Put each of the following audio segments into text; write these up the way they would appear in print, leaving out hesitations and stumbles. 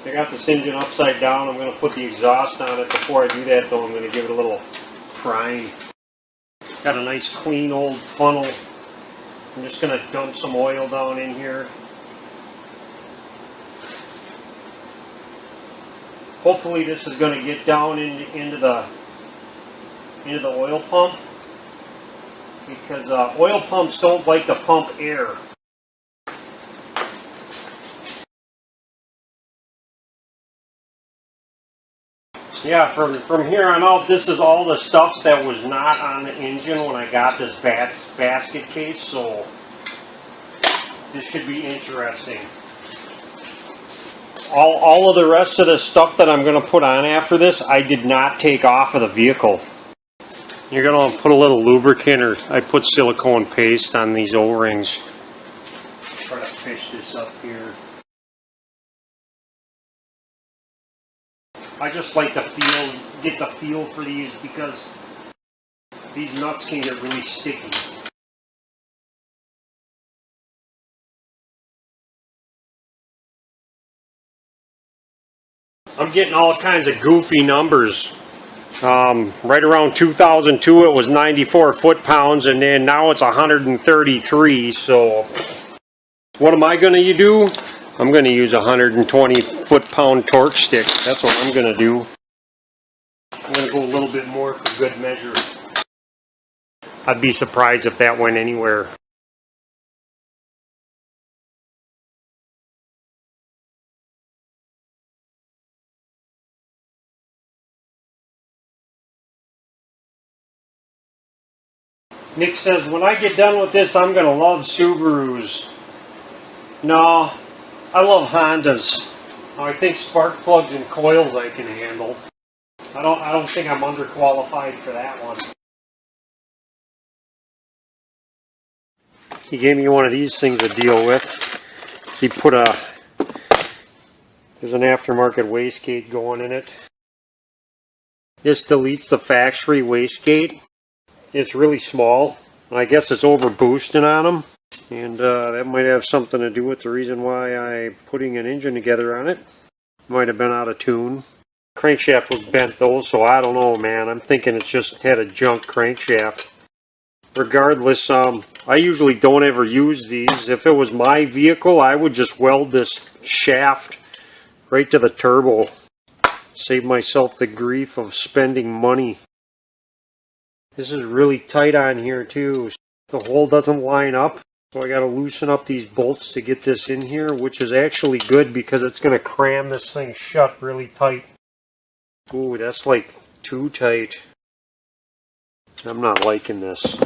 I got this engine upside down. I'm going to put the exhaust on it. Before I do that though, I'm going to give it a little prime. Got a nice clean old funnel. I'm just going to dump some oil down in here. Hopefully this is going to get down into the oil pump, because oil pumps don't like to pump air. Yeah, from here on out, this is all the stuff that was not on the engine when I got this basket case, so this should be interesting. All of the rest of the stuff that I'm going to put on after this, I did not take off of the vehicle. You're going to put a little lubricant, or I put silicone paste on these O-rings. Try to fish this up here. I just like to get the feel for these, because these nuts can get really sticky. I'm getting all kinds of goofy numbers. Right around 2002 it was 94 foot-pounds, and then now it's 133. So what am I going to do? I'm going to use a 120 foot-pound torque stick. That's what I'm going to do. I'm going to go a little bit more for good measure. I'd be surprised if that went anywhere. Nick says, when I get done with this, I'm going to love Subarus. No, I love Hondas. I think spark plugs and coils I can handle. I don't think I'm underqualified for that one. He gave me one of these things to deal with. He put there's an aftermarket wastegate going in it. This deletes the factory wastegate. It's really small. I guess it's over boosting on them. And that might have something to do with the reason why I'm putting an engine together on it. Might have been out of tune. Crankshaft was bent though, so I don't know, man. I'm thinking it's just had a junk crankshaft. Regardless, I usually don't ever use these. If it was my vehicle, I would just weld this shaft right to the turbo. Save myself the grief of spending money. This is really tight on here too. The hole doesn't line up. So I got to loosen up these bolts to get this in here, which is actually good because it's going to cram this thing shut really tight. Ooh, that's like too tight. I'm not liking this.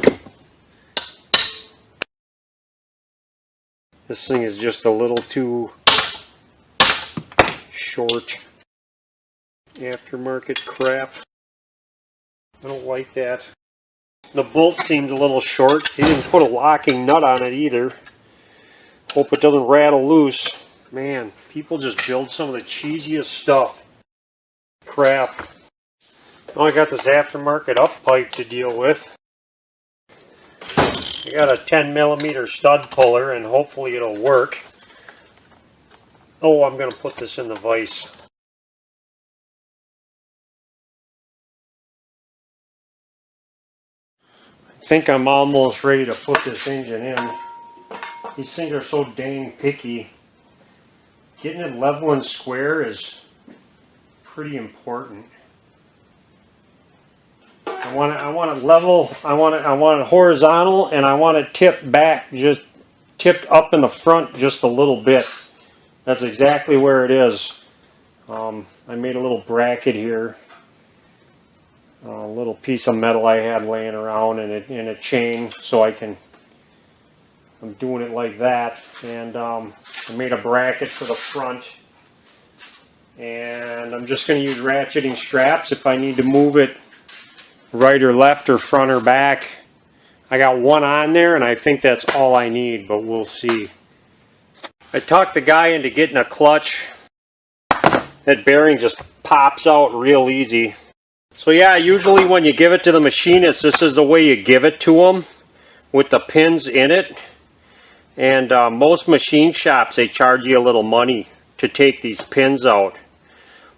This thing is just a little too short. Aftermarket crap. I don't like that. The bolt seems a little short. He didn't put a locking nut on it either. Hope it doesn't rattle loose. Man, people just build some of the cheesiest stuff. Crap. Now I got this aftermarket up pipe to deal with. I got a 10mm stud puller and hopefully it'll work. Oh, I'm going to put this in the vise. I think I'm almost ready to put this engine in. These things are so dang picky. Getting it level and square is pretty important. I want it level, I want it horizontal, and I want it tipped back, just tipped up in the front just a little bit. That's exactly where it is. I made a little bracket here. A little piece of metal I had laying around in a chain, so I'm doing it like that, and I made a bracket for the front, and I'm just going to use ratcheting straps if I need to move it right or left or front or back. I got one on there and I think that's all I need, but we'll see. I talked the guy into getting a clutch. That bearing just pops out real easy. So yeah, usually when you give it to the machinist, this is the way you give it to them, with the pins in it. And most machine shops, they charge you a little money to take these pins out.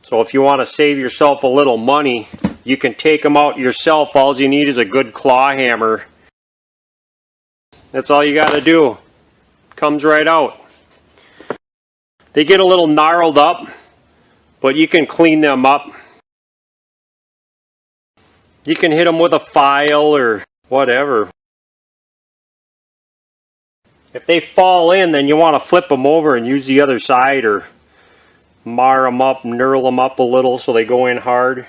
So if you want to save yourself a little money, you can take them out yourself. All you need is a good claw hammer. That's all you got to do. Comes right out. They get a little gnarled up, but you can clean them up. You can hit them with a file or whatever. If they fall in, then you want to flip them over and use the other side, or mar them up, knurl them up a little so they go in hard.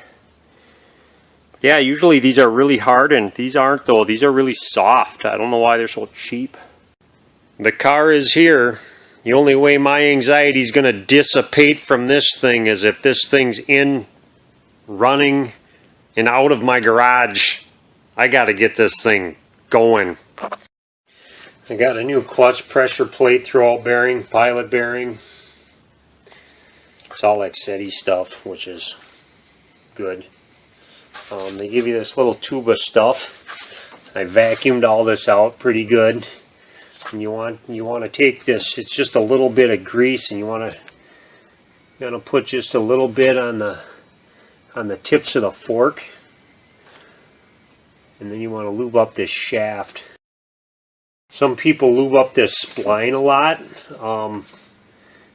Yeah, usually these are really hard, and these aren't though. These are really soft. I don't know why they're so cheap. The car is here. The only way my anxiety is going to dissipate from this thing is if this thing's in, running, and out of my garage. I got to get this thing going. I got a new clutch pressure plate, throwout bearing, pilot bearing. It's all Excetti stuff, which is good. They give you this little tube of stuff. I vacuumed all this out pretty good. And you want to take this. It's just a little bit of grease, and you want to put just a little bit on the tips of the fork, and then you want to lube up this shaft. Some people lube up this spline a lot.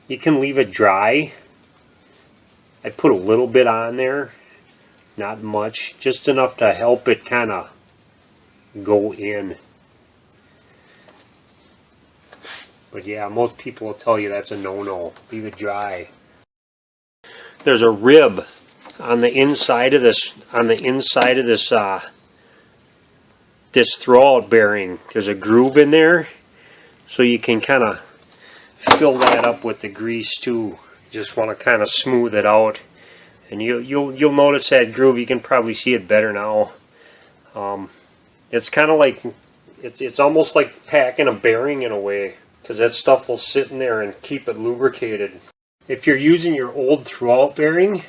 You can leave it dry. I put a little bit on there, not much, just enough to help it kind of go in. But yeah, most people will tell you that's a no-no. Leave it dry. There's a rib on the inside of this. This throwout bearing. There's a groove in there, so you can kind of fill that up with the grease too. You just want to kind of smooth it out, and you'll notice that groove. You can probably see it better now. It's kind of like it's almost like packing a bearing in a way, because that stuff will sit in there and keep it lubricated. If you're using your old throwout bearing,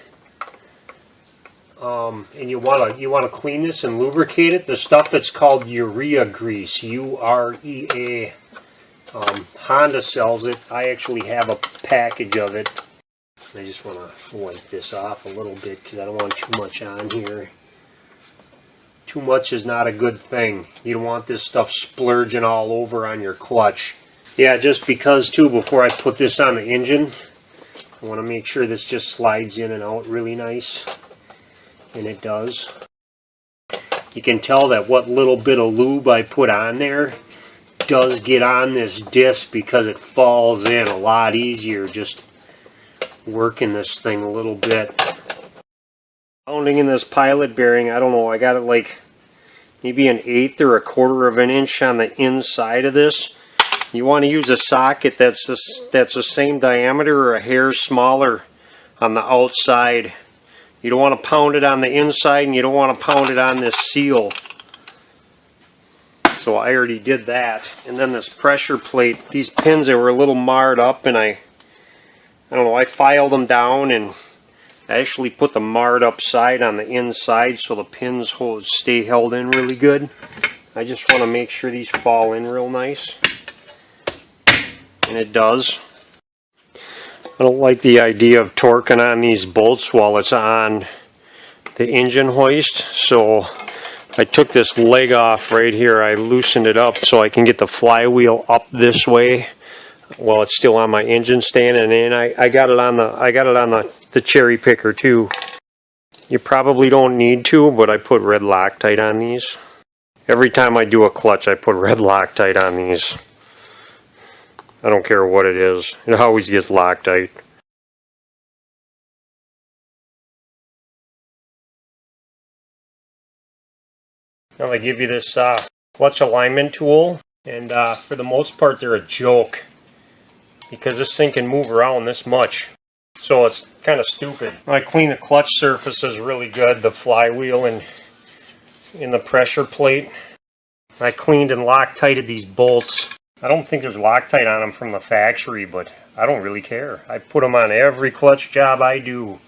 and you want to clean this and lubricate it, the stuff that's called urea grease, U-R-E-A. Honda sells it. I actually have a package of it. I just want to wipe this off a little bit because I don't want too much on here. Too much is not a good thing. You don't want this stuff splurging all over on your clutch. Yeah, just because too, before I put this on the engine, I want to make sure this just slides in and out really nice. And it does. You can tell that what little bit of lube I put on there does get on this disc, because it falls in a lot easier just working this thing a little bit. Pounding in this pilot bearing, I don't know, I got it like maybe 1/8 or 1/4 of an inch on the inside of this. You want to use a socket that's the same diameter or a hair smaller on the outside. You don't want to pound it on the inside, and you don't want to pound it on this seal. So I already did that. And then this pressure plate, these pins, they were a little marred up, and I don't know, I filed them down, and I actually put the marred up side on the inside so the pins stay held in really good. I just want to make sure these fall in real nice. And it does. I don't like the idea of torquing on these bolts while it's on the engine hoist, so I took this leg off right here. I loosened it up so I can get the flywheel up this way while it's still on my engine stand, and then I got it on the cherry picker too. You probably don't need to, but I put red Loctite on these. Every time I do a clutch, I put red Loctite on these. I don't care what it is. It always gets Loctite. Now they give you this clutch alignment tool, and for the most part they're a joke, because this thing can move around this much. So it's kind of stupid. I clean the clutch surfaces really good, the flywheel and in the pressure plate. I cleaned and Loctited these bolts. I don't think there's Loctite on them from the factory, but I don't really care. I put them on every clutch job I do.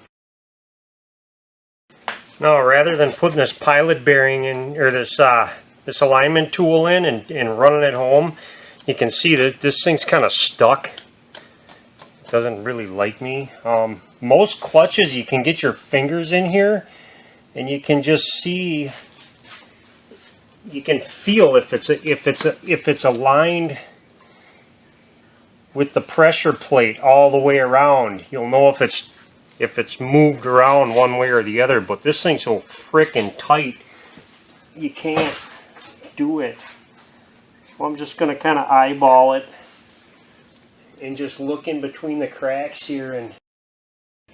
Now, rather than putting this pilot bearing in, or this alignment tool in and running it home, you can see that this thing's kind of stuck. doesn't really like me. Most clutches you can get your fingers in here and you can just see, you can feel if it's aligned with the pressure plate all the way around. You'll know if it's moved around one way or the other. But this thing's so frickin' tight, you can't do it. So I'm just gonna kind of eyeball it and just look in between the cracks here and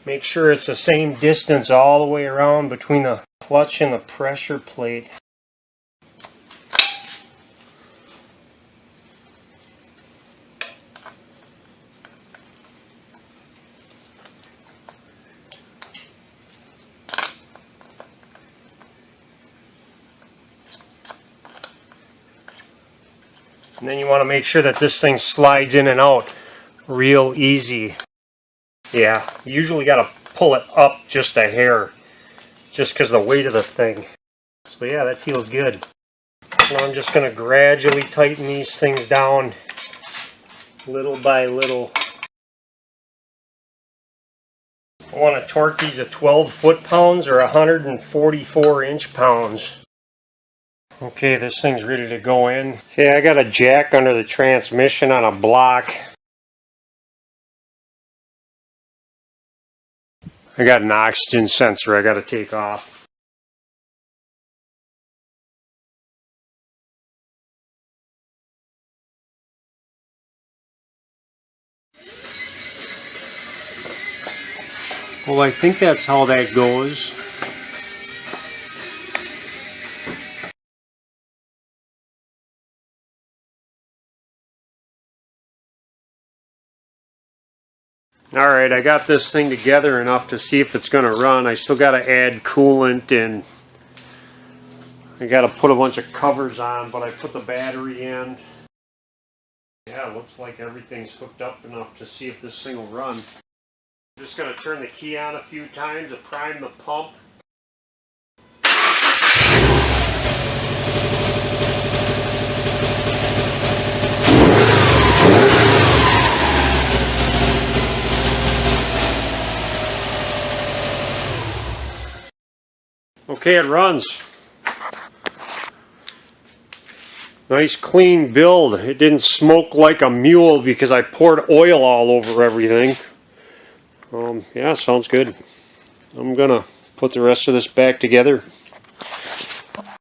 make sure it's the same distance all the way around between the clutch and the pressure plate. And then you want to make sure that this thing slides in and out real easy. Yeah, you usually got to pull it up just a hair, just because of the weight of the thing. So yeah, that feels good. Now I'm just going to gradually tighten these things down little by little. I want to torque these at 12 foot-pounds or 144 inch-pounds. Okay, this thing's ready to go in. Okay, I got a jack under the transmission on a block. I got an oxygen sensor I got to take off. Well, I think that's how that goes. Alright, I got this thing together enough to see if it's going to run. I still got to add coolant and I got to put a bunch of covers on, but I put the battery in. Yeah, it looks like everything's hooked up enough to see if this thing will run. I'm just going to turn the key on a few times to prime the pump. Okay, it runs. Nice clean build. It didn't smoke like a mule because I poured oil all over everything. Yeah, sounds good. I'm gonna put the rest of this back together.